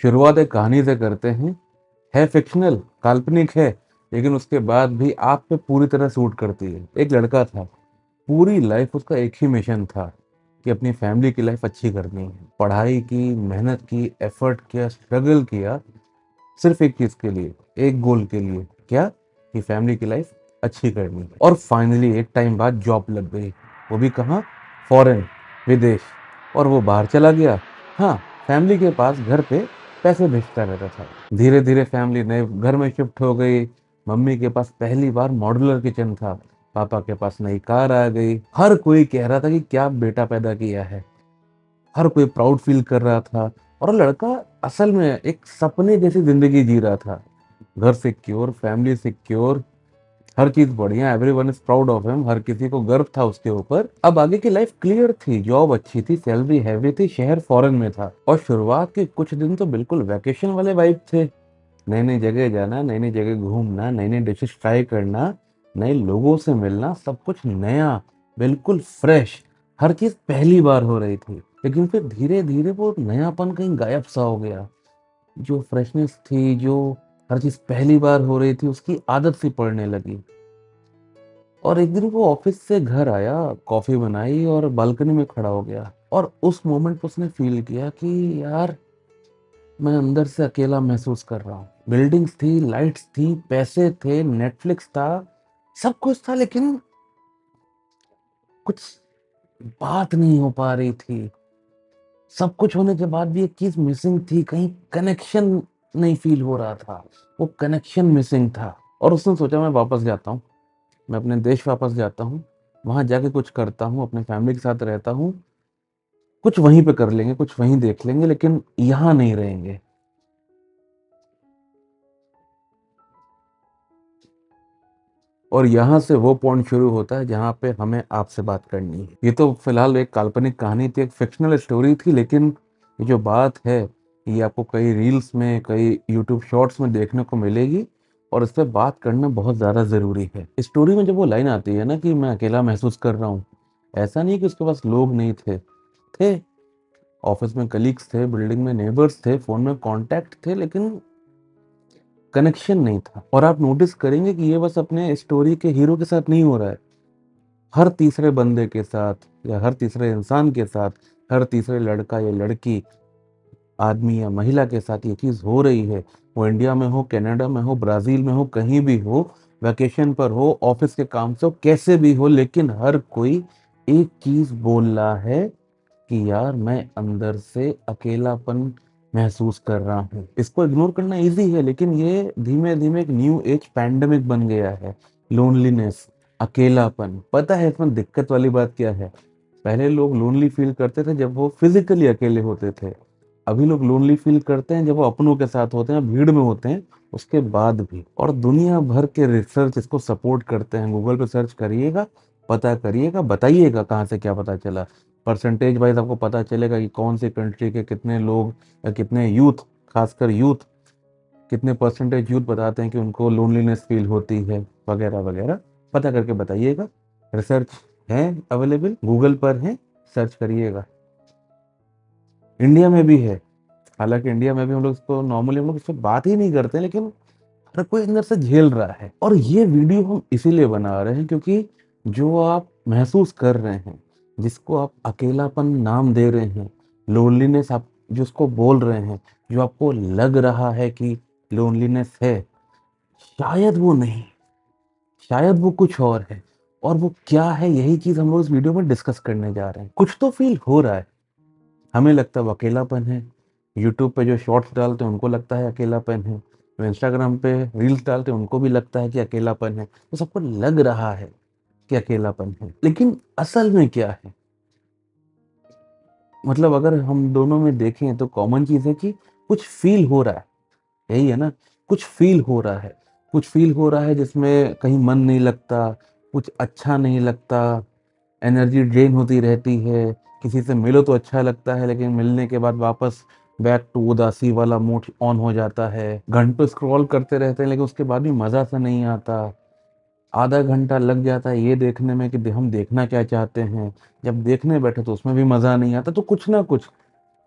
शुरुआत एक कहानी से करते हैं। है फिक्शनल, काल्पनिक है, लेकिन उसके बाद भी आप पे पूरी तरह सूट करती है। एक लड़का था, पूरी लाइफ उसका एक ही मिशन था कि अपनी फैमिली की लाइफ अच्छी करनी है। पढ़ाई की, मेहनत की, एफर्ट किया, स्ट्रगल किया, सिर्फ एक चीज के लिए, एक गोल के लिए। क्या? कि फैमिली की लाइफ अच्छी करनी है। और फाइनली एक टाइम बाद जॉब लग गई। वो भी कहाँ? फॉरेन, विदेश। और वो बाहर चला गया। हाँ, फैमिली के पास घर पे पैसे भेजता रहता था। धीरे धीरे फैमिली नए घर में शिफ्ट हो गई। मम्मी के पास पहली बार मॉड्यूलर किचन था। पापा के पास नई कार आ गई। हर कोई कह रहा था कि क्या बेटा पैदा किया है। हर कोई प्राउड फील कर रहा था। और लड़का असल में एक सपने जैसी जिंदगी जी रहा था। घर सिक्योर, फैमिली सिक्योर, हर चीज बढ़िया, everyone is proud of him, हर किसी को गर्व था उसके ऊपर। अब आगे की लाइफ क्लियर थी, जॉब अच्छी थी, सैलरी हैवी थी, शहर फॉरेन में था। और शुरुआत के कुछ दिन तो बिल्कुल वैकेशन वाले वाइब थे। नई नई जगह जाना, नई नई जगह घूमना, नई नई डिशेस ट्राई करना, नए लोगों से मिलना, सब कुछ नया, बिल्कुल फ्रेश। हर चीज पहली बार हो रही थी। लेकिन फिर धीरे धीरे वो नयापन कहीं गायब सा हो गया। जो फ्रेशनेस थी, जो हर चीज पहली बार हो रही थी, उसकी आदत सी पड़ने लगी। और एक दिन वो ऑफिस से घर आया, कॉफी बनाई और बालकनी में खड़ा हो गया। और उस मोमेंट पे उसने फील किया कि यार, मैं अंदर से अकेला महसूस कर रहा हूँ। बिल्डिंग्स थी, लाइट्स थी, पैसे थे, नेटफ्लिक्स था, सब कुछ था, लेकिन कुछ बात नहीं हो पा रही थी। सब कुछ होने के बाद भी एक चीज मिसिंग थी, कहीं कनेक्शन नहीं फील हो रहा था। वो कनेक्शन मिसिंग था। और उसने सोचा, मैं वापस जाता हूँ, मैं अपने देश वापस जाता हूँ, वहां जाके कुछ करता हूँ, अपने फैमिली के साथ रहता हूँ, कुछ वहीं पे कर लेंगे, कुछ वहीं देख लेंगे, लेकिन यहाँ नहीं रहेंगे। और यहाँ से वो पॉइंट शुरू होता है जहाँ पे हमें आपसे बात करनी है। ये तो फिलहाल एक काल्पनिक कहानी थी, एक फिक्शनल स्टोरी थी, लेकिन ये जो बात है, ये आपको कई रील्स में, कई यूट्यूब शॉर्ट्स में देखने को मिलेगी। और इस पे बात करना बहुत ज़्यादा ज़रूरी है। स्टोरी में जब वो लाइन आती है ना कि मैं अकेला महसूस कर रहा हूँ, ऐसा नहीं कि उसके पास लोग नहीं थे। थे, ऑफिस में कलीग्स थे, बिल्डिंग में नेबर्स थे, फोन में कॉन्टैक्ट थे, लेकिन कनेक्शन नहीं था। और आप नोटिस करेंगे कि ये बस अपने स्टोरी के हीरो के साथ नहीं हो रहा है। हर तीसरे बंदे के साथ, या हर तीसरे इंसान के साथ, हर तीसरे लड़का या लड़की, आदमी या महिला के साथ ये चीज हो रही है। वो इंडिया में हो, कनाडा में हो, ब्राजील में हो, कहीं भी हो, वैकेशन पर हो, ऑफिस के काम से हो, कैसे भी हो, लेकिन हर कोई एक चीज बोल रहा है कि यार, मैं अंदर से अकेलापन महसूस कर रहा हूँ। इसको इग्नोर करना इजी है, लेकिन ये धीमे धीमे एक न्यू एज पैंडेमिक बन गया है। लोनलीनेस, अकेलापन। पता है इसमें दिक्कत वाली बात क्या है? पहले लोग लोनली फील करते थे जब वो फिजिकली अकेले होते थे। अभी लोग लोनली फील करते हैं जब वो अपनों के साथ होते हैं, भीड़ में होते हैं, उसके बाद भी। और दुनिया भर के रिसर्च इसको सपोर्ट करते हैं। गूगल पे सर्च करिएगा, पता करिएगा, बताइएगा कहाँ से क्या पता चला। परसेंटेज वाइज आपको पता चलेगा कि कौन सी कंट्री के कितने लोग, या कितने यूथ, खासकर यूथ, कितने परसेंटेज यूथ बताते हैं कि उनको लोनलीनेस फील होती है, वगैरह वगैरह। पता करके बताइएगा। रिसर्च है अवेलेबल, गूगल पर है, सर्च करिएगा। इंडिया में भी है। हालांकि इंडिया में भी हम लोग इसको नॉर्मली, हम लोग इस पर बात ही नहीं करते, लेकिन हर कोई अंदर से झेल रहा है। और ये वीडियो हम इसीलिए बना रहे हैं क्योंकि जो आप महसूस कर रहे हैं, जिसको आप अकेलापन नाम दे रहे हैं, लोनलीनेस आप जो उसको बोल रहे हैं, जो आपको लग रहा है कि लोनलीनेस है, शायद वो नहीं, शायद वो कुछ और है। और वो क्या है, यही चीज हम लोग इस वीडियो में डिस्कस करने जा रहे हैं। कुछ तो फील हो रहा है, हमें लगता है वो अकेलापन है। यूट्यूब पे जो शॉर्ट्स डालते हैं उनको लगता है अकेलापन है। जो इंस्टाग्राम पे रील्स डालते हैं उनको भी लगता है कि अकेलापन है। तो सबको लग रहा है कि अकेलापन है, लेकिन असल में क्या है? मतलब अगर हम दोनों में देखें तो कॉमन चीज है कि कुछ फील हो रहा है। यही है ना? कुछ फील हो रहा है। कुछ फील हो रहा है जिसमें कहीं मन नहीं लगता, कुछ अच्छा नहीं लगता, एनर्जी ड्रेन होती रहती है। किसी से मिलो तो अच्छा लगता है, लेकिन मिलने के बाद वापस बैक टू उदासी वाला मूड ऑन हो जाता है। घंटों स्क्रॉल करते रहते हैं, लेकिन उसके बाद भी मजा सा नहीं आता। आधा घंटा लग जाता है ये देखने में कि हम देखना क्या चाहते हैं। जब देखने बैठे तो उसमें भी मजा नहीं आता। तो कुछ ना कुछ,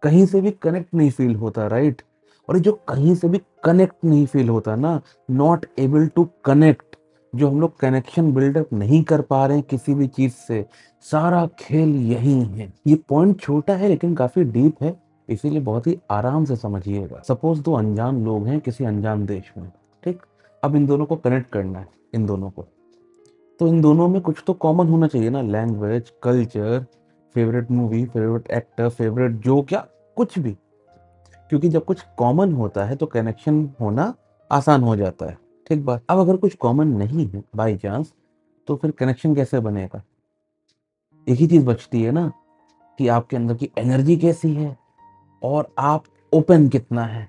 कहीं से भी कनेक्ट नहीं फील होता, राइट? और ये जो कहीं से भी कनेक्ट नहीं फील होता ना, नॉट एबल टू कनेक्ट, जो हम लोग कनेक्शन बिल्डअप नहीं कर पा रहे हैं किसी भी चीज से, सारा खेल यही है। ये पॉइंट छोटा है लेकिन काफी डीप है, इसीलिए बहुत ही आराम से समझिएगा। सपोज दो अनजान लोग हैं किसी अनजान देश में, ठीक। अब इन दोनों को कनेक्ट करना है, इन दोनों को, तो इन दोनों में कुछ तो कॉमन होना चाहिए ना, language, culture, favourite movie, favourite actor, favourite joke, या कुछ भी। क्योंकि जब कुछ कॉमन होता है तो कनेक्शन होना आसान हो जाता है, ठीक बात। अब अगर कुछ कॉमन नहीं है बाई चांस, तो फिर कनेक्शन कैसे बनेगा? एक ही चीज बचती है ना, कि आपके अंदर की एनर्जी कैसी है और आप ओपन कितना है।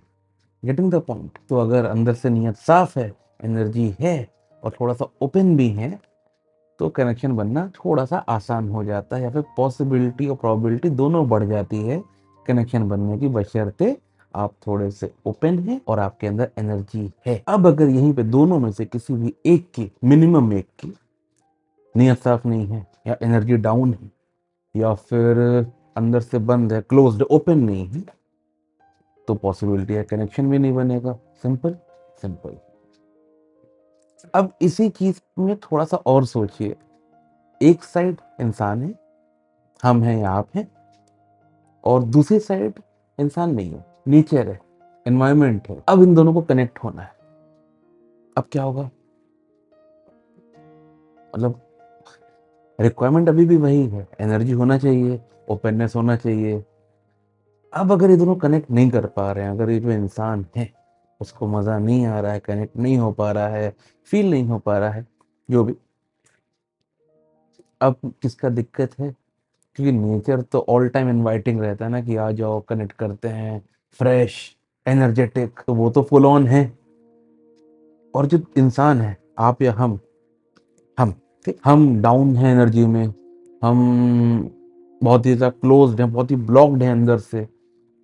Getting the point? तो अगर अंदर से नीयत साफ है, एनर्जी है और थोड़ा सा ओपन भी है, तो कनेक्शन बनना थोड़ा सा आसान हो जाता है, या फिर पॉसिबिलिटी और प्रोबेबिलिटी दोनों बढ़ जाती है कनेक्शन बनने की, बशर्ते आप थोड़े से ओपन हैं और आपके अंदर एनर्जी है। अब अगर यहीं पे दोनों में से किसी भी एक की, मिनिमम एक की नीयत साफ नहीं है, या एनर्जी डाउन है, या फिर अंदर से बंद है, क्लोज्ड, ओपन नहीं है, तो पॉसिबिलिटी है कनेक्शन भी नहीं बनेगा। Simple simple. अब इसी चीज में थोड़ा सा और सोचिए, एक साइड इंसान है, हम हैं या आप हैं, और दूसरी साइड इंसान नहीं है, नेचर है, एनवायरमेंट है। अब इन दोनों को कनेक्ट होना है, अब क्या होगा? मतलब रिक्वायरमेंट अभी भी वही है, एनर्जी होना चाहिए, ओपननेस होना चाहिए। अब अगर ये दोनों कनेक्ट नहीं कर पा रहे हैं, अगर ये जो इंसान है उसको मजा नहीं आ रहा है, कनेक्ट नहीं हो पा रहा है, फील नहीं हो पा रहा है, जो भी, अब किसका दिक्कत है? क्योंकि नेचर तो ऑल टाइम इनवाइटिंग रहता है ना, कि आ जाओ, कनेक्ट करते हैं, फ्रेश, एनर्जेटिक, तो वो तो फुल ऑन है। और जो इंसान है, आप या हम, ठीक, हम डाउन है एनर्जी में, हम बहुत ही ज्यादा क्लोज्ड हैं, बहुत ही ब्लॉक्ड हैं अंदर से,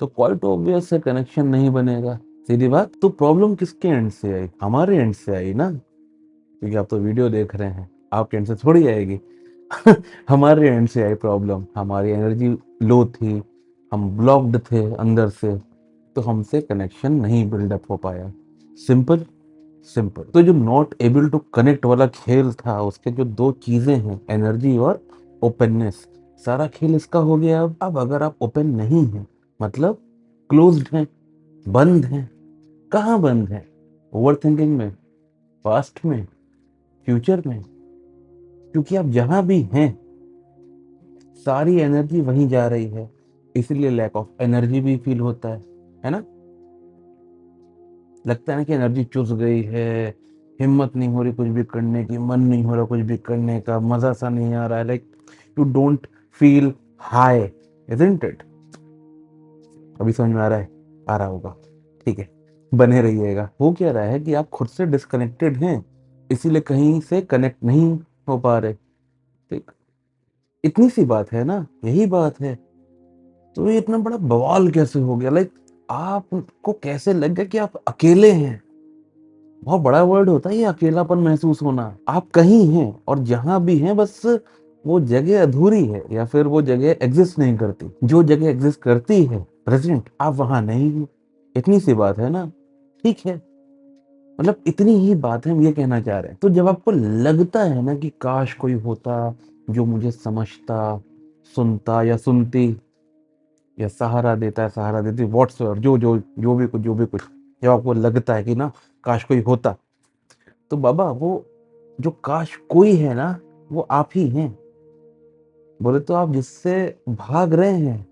तो क्वाइट ऑब्वियस है कनेक्शन नहीं बनेगा। सीधी बात। तो प्रॉब्लम किसके एंड से आई? हमारे एंड से आई ना, क्योंकि आप तो वीडियो देख रहे हैं, आपके एंड से थोड़ी आएगी। हमारे एंड से आई प्रॉब्लम, हमारी एनर्जी लो थी, हम ब्लॉक्ड थे अंदर से, तो हमसे कनेक्शन नहीं बिल्डअप हो पाया। Simple simple. तो जो नॉट एबल टू कनेक्ट वाला खेल था, उसके जो दो चीजें हैं, एनर्जी और ओपननेस, सारा खेल इसका हो गया। अब अगर आप ओपन नहीं हैं, मतलब क्लोज्ड हैं, बंद हैं, कहाँ बंद हैं? ओवर थिंकिंग में, पास्ट में, फ्यूचर में। क्योंकि आप जहां भी हैं, सारी एनर्जी वहीं जा रही है, इसलिए लैक ऑफ एनर्जी भी फील होता है ना? लगता है ना कि एनर्जी चुस गई है, हिम्मत नहीं हो रही कुछ भी करने की, मन नहीं हो रहा कुछ भी करने का, मजा सा नहीं आ रहा है, like you don't feel high, isn't it? अभी समझ में आ रहा है? आ रहा होगा, ठीक है, बने रहिएगा। हो क्या रहा है कि आप खुद से डिस्कनेक्टेड हैं, इसीलिए कहीं से कनेक्ट नहीं हो पा रहे, ठीक। इतनी सी बात है ना, यही बात है। तो ये इतना बड़ा बवाल कैसे हो गया? लाइक आपको कैसे लग गया कि आप अकेले हैं? बहुत बड़ा वर्ड होता है ये, अकेलापन महसूस होना। आप कहीं हैं और जहां भी हैं, बस वो जगह अधूरी है, या फिर वो जगह एग्जिस्ट नहीं करती। जो जगह एग्जिस्ट करती है, प्रेजेंट, आप वहां नहीं हो। इतनी सी बात है ना, ठीक है। मतलब इतनी ही बात है, हम ये कहना चाह रहे हैं। तो जब आपको लगता है ना कि काश कोई होता जो मुझे समझता, सुनता या सुनती, या सहारा देता है, सहारा देती, व्हाट्सएवर, जो भी कुछ, जब आपको लगता है कि ना काश कोई होता, तो बाबा वो जो काश कोई है ना, वो आप ही हैं। बोले तो आप जिससे भाग रहे हैं,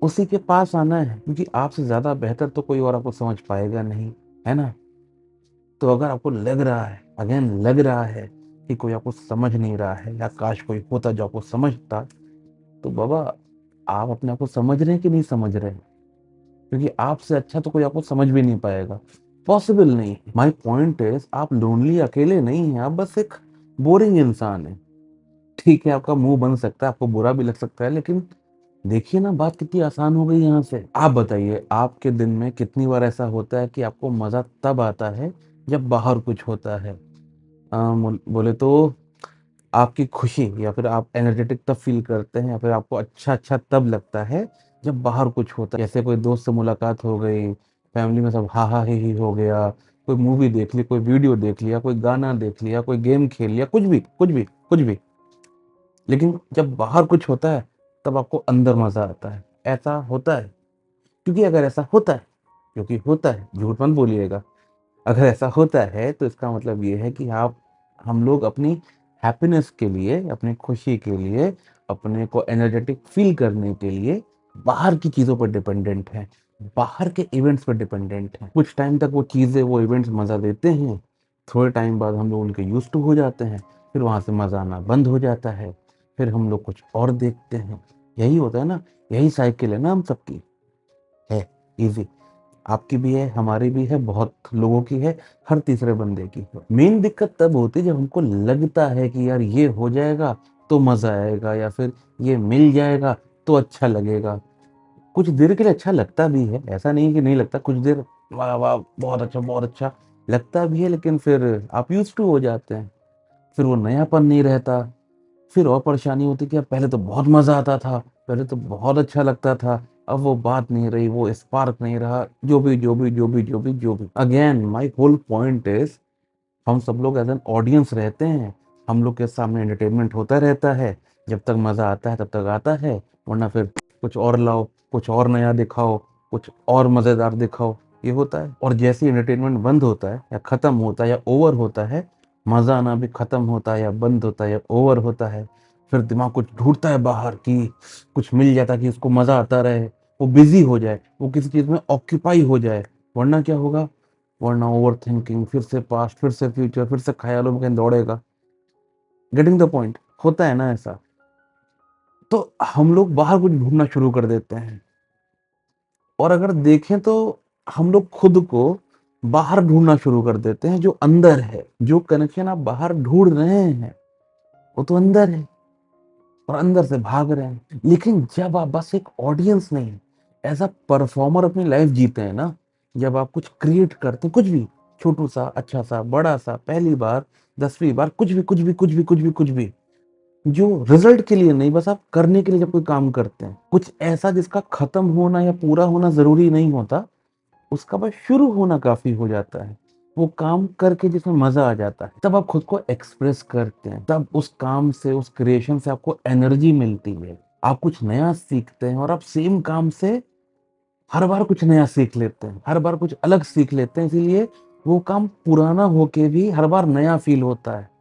उसी के पास आना है, क्योंकि आपसे ज्यादा बेहतर तो कोई और आपको समझ पाएगा नहीं, है ना? तो अगर आपको लग रहा है, अगेन लग रहा है कि कोई आपको समझ नहीं रहा है, या काश कोई होता जो आपको समझता, तो बाबा आप अपने आप को समझ रहे हैं कि नहीं समझ रहे हैं? क्योंकि आपसे अच्छा तो कोई आपको समझ भी नहीं पाएगा, पॉसिबल नहीं। माई पॉइंट इज, आप लोनली अकेले नहीं हैं, आप बस एक बोरिंग इंसान है। ठीक है, आपका मुंह बन सकता है, आपको बुरा भी लग सकता है, लेकिन देखिए ना, बात कितनी आसान हो गई यहाँ से। आप बताइए, आपके दिन में कितनी बार ऐसा होता है कि आपको मजा तब आता है जब बाहर कुछ होता है? बोले तो आपकी खुशी, या फिर आप एनर्जेटिक तब फील करते हैं, या फिर आपको अच्छा अच्छा तब लगता है जब बाहर कुछ होता है, जैसे कोई दोस्त से मुलाकात हो गई, फैमिली में सब हा हा ही हो गया, कोई मूवी देख ली, कोई वीडियो देख लिया, कोई गाना देख लिया, कोई गेम खेल लिया, कुछ भी कुछ भी कुछ भी। लेकिन जब बाहर कुछ होता है तब आपको अंदर मजा आता है। ऐसा होता है, क्योंकि अगर ऐसा होता है, क्योंकि होता है, झूठ मत बोलिएगा। अगर ऐसा होता है तो इसका मतलब ये है कि आप हम लोग अपनी हैप्पीनेस के लिए, अपनी खुशी के लिए, अपने को एनर्जेटिक फील करने के लिए बाहर की चीज़ों पर डिपेंडेंट हैं, बाहर के इवेंट्स पर डिपेंडेंट हैं। कुछ टाइम तक वो चीज़ें, वो इवेंट्स मज़ा देते हैं, थोड़े टाइम बाद हम लोग उनके यूज्ड टू हो जाते हैं, फिर वहाँ से मज़ा आना बंद हो जाता है, फिर हम लोग कुछ और देखते हैं। यही होता है ना, यही साइकिल है ना हम सबकी। है इजी, आपकी भी है, हमारी भी है, बहुत लोगों की है, हर तीसरे बंदे की है। मेन दिक्कत तब होती है जब हमको लगता है कि यार ये हो जाएगा तो मजा आएगा, या फिर ये मिल जाएगा तो अच्छा लगेगा। कुछ देर के लिए अच्छा लगता भी है, ऐसा नहीं है कि नहीं लगता, कुछ देर वाह वाह बहुत अच्छा लगता भी है, लेकिन फिर आप यूज टू हो जाते हैं, फिर वो नयापन नहीं रहता। फिर और परेशानी होती कि यार पहले तो बहुत मजा आता था, पहले तो बहुत अच्छा लगता था, अब वो बात नहीं रही, वो स्पार्क नहीं रहा, जो भी again my whole point is, हम सब लोग एज एन ऑडियंस रहते हैं, हम लोग के सामने एंटरटेनमेंट होता रहता है, जब तक मजा आता है तब तक आता है, वरना फिर कुछ और लाओ, कुछ और नया दिखाओ, कुछ और मजेदार दिखाओ, ये होता है। और जैसे एंटरटेनमेंट बंद होता है या खत्म होता है या ओवर होता है, मजा आना भी खत्म होता है या बंद होता है या ओवर होता है, फिर दिमाग कुछ ढूंढता है बाहर कि कुछ मिल जाता कि उसको मजा आता रहे, वो बिजी हो जाए, वो किसी चीज में ऑक्यूपाई हो जाए। वरना क्या होगा, वरना ओवर थिंकिंग, फिर से पास्ट, फिर से फ्यूचर, फिर से ख्यालों में कहीं दौड़ेगा। गेटिंग द पॉइंट, होता है ना ऐसा। तो हम लोग बाहर कुछ ढूंढना शुरू कर देते हैं, और अगर देखें तो हम लोग खुद को बाहर ढूंढना शुरू कर देते हैं। जो अंदर है, जो कनेक्शन आप बाहर ढूंढ रहे हैं, वो तो अंदर है, और अंदर से भाग रहे हैं। लेकिन जब आप बस एक ऑडियंस नहीं, एज अ परफॉर्मर अपनी लाइफ जीते हैं ना, जब आप कुछ क्रिएट करते हैं, कुछ भी, छोटू सा, अच्छा सा, बड़ा सा, पहली बार, 10वीं बार, कुछ भी, जो रिजल्ट के लिए नहीं, बस आप करने के लिए जब कोई काम करते हैं, कुछ ऐसा जिसका खत्म होना या पूरा होना जरूरी नहीं होता, उसका बस शुरू होना काफी हो जाता है, वो काम करके जिसमें मजा आ जाता है, तब आप खुद को एक्सप्रेस करते हैं, तब उस काम से, उस क्रिएशन से आपको एनर्जी मिलती है, आप कुछ नया सीखते हैं, और आप सेम काम से हर बार कुछ नया सीख लेते हैं, हर बार कुछ अलग सीख लेते हैं, इसीलिए वो काम पुराना होके भी हर बार नया फील होता है।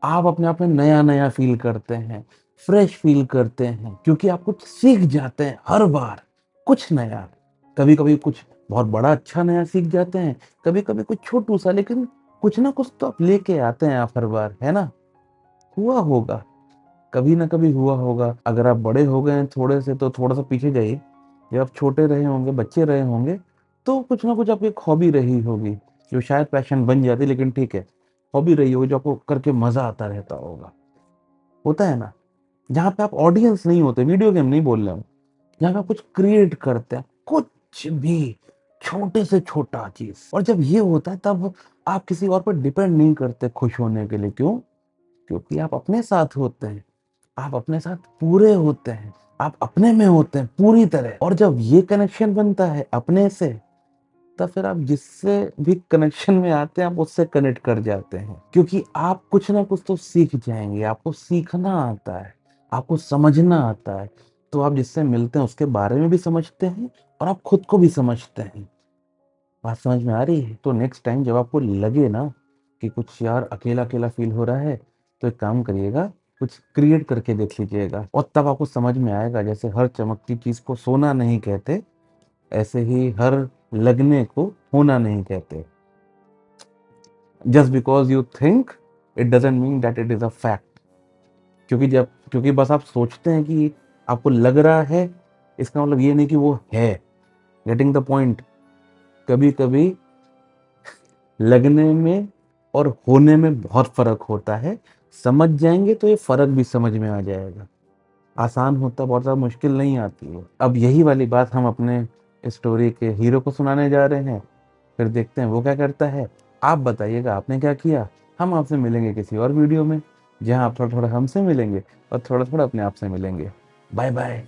आप अपने आप में नया नया फील करते हैं, फ्रेश फील करते हैं, क्योंकि आप कुछ सीख जाते हैं हर बार, कुछ नया। कभी कभी कुछ बहुत बड़ा अच्छा नया सीख जाते हैं, कभी कभी कुछ छोटू सा, लेकिन कुछ ना कुछ तो आप लेके आते हैं आप हर बार, है ना। हुआ होगा, कभी ना कभी हुआ होगा। अगर आप बड़े हो गए हैं थोड़े से, तो थोड़ा सा पीछे जाइए, जब आप छोटे रहे होंगे, बच्चे रहे होंगे, तो कुछ ना कुछ आपकी एक हॉबी रही होगी, जो शायद पैशन बन जाती, लेकिन ठीक है, हॉबी रही होगी जो आपको करके मजा आता रहता होगा। होता है ना, जहाँ पे आप ऑडियंस नहीं होते, वीडियो गेम नहीं बोल रहा हूँ, जहाँ पे आप कुछ क्रिएट करते हैं, कुछ भी, छोटे से छोटा चीज। और जब ये होता है तब आप किसी और पर डिपेंड नहीं करते खुश होने के लिए। क्यों? क्योंकि आप अपने साथ होते हैं, आप अपने साथ पूरे होते हैं, आप अपने में होते हैं पूरी तरह। और जब ये कनेक्शन बनता है अपने से, तब फिर आप जिससे भी कनेक्शन में आते हैं, आप उससे कनेक्ट कर जाते हैं, क्योंकि आप कुछ ना कुछ तो सीख जाएंगे। आपको सीखना आता है, आपको समझना आता है, तो आप जिससे मिलते हैं उसके बारे में भी समझते हैं, और आप खुद को भी समझते हैं। बात समझ में आ रही है? तो नेक्स्ट टाइम जब आपको लगे ना कि कुछ यार अकेला अकेला फील हो रहा है, तो एक काम करिएगा, कुछ क्रिएट करके देख लीजिएगा, और तब आपको समझ में आएगा, जैसे हर चमकती चीज को सोना नहीं कहते, ऐसे ही हर लगने को होना नहीं कहते। Just because you think, it doesn't mean that it is a fact. क्योंकि बस आप सोचते हैं कि आपको लग रहा है, इसका मतलब ये नहीं कि वो है। Getting the point. कभी कभी लगने में और होने में बहुत फर्क होता है। समझ जाएंगे तो ये फर्क भी समझ में आ जाएगा। आसान होता, बहुत ज़्यादा मुश्किल नहीं आती है। अब यही वाली बात हम अपने स्टोरी के हीरो को सुनाने जा रहे हैं, फिर देखते हैं वो क्या करता है। आप बताइएगा आपने क्या किया। हम आपसे मिलेंगे किसी और वीडियो में, जहां आप थोड़ा थोड़ा हमसे मिलेंगे और थोड़ा थोड़ा अपने आप से मिलेंगे। Bye bye.